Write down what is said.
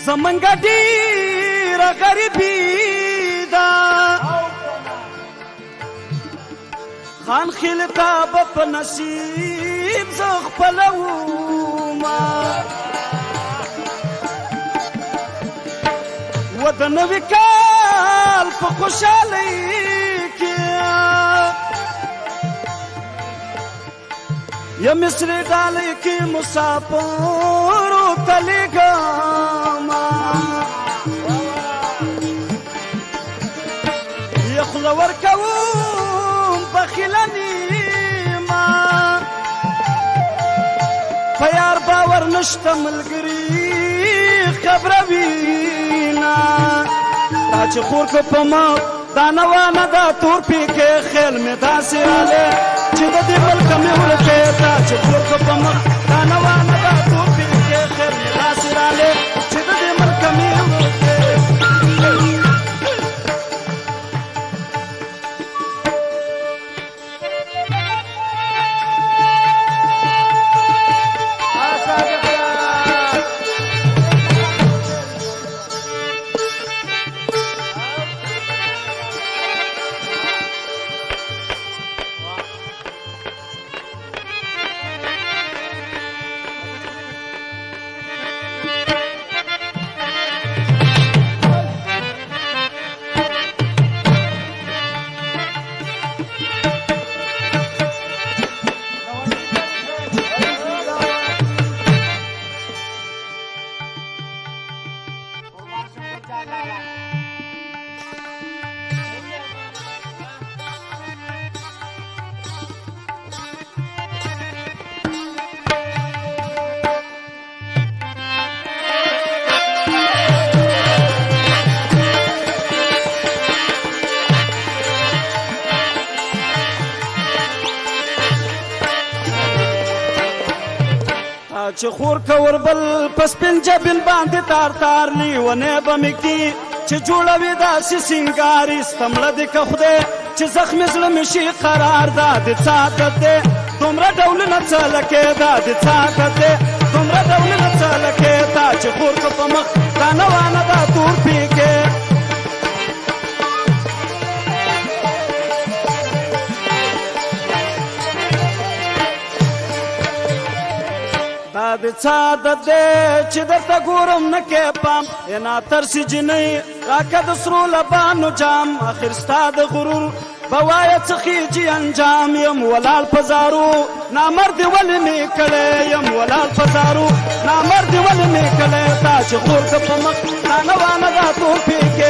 زمنګ ډېره غریبي ده خان خیل ته به په نصیب زه خپله ومه و د نوي کال په خوشحالۍ کې یا مصري ډالۍ کې مسافرو ته لېږمه یا خوله ورکوم بخیله نیمه په یار باور نشته ملګري خبره وینا دا چې خور که په مخ دا نوانه دا تور پیکې خیل مې داسې رالی چې د دې ملکه مې ورکې دا چې خور که په مخ دا نوانه دا تور پیکې خیل مې داسې رالی چې د دې ملکه مې ورکې چې خور کور بل پس پن جبین باندې تار تار لیونه به مږدي چې جوړوي داسې سینګاري ستمړه دې که خدای چې زخمې زړه مې شي قرار دا د څه عادت دی دومره ډولونه څه لکې دا د څه عادت دی دومره ډولونه څه لکې دا چې خور که په مخ دا نوانه دا تور پیکې دا د څه عادت دی چې درته ګورم نه کې پام انا ترسي جنۍ راکه د سرو لبانو جام اخر ستا د غرور به وایه څه خیجي انجام یم ولال په زارو نامردې ولې مې کړی یم ولال په زارو نامردې ولې مې کړی تا چې خور که په مخ دا نوانه دا تور پیکې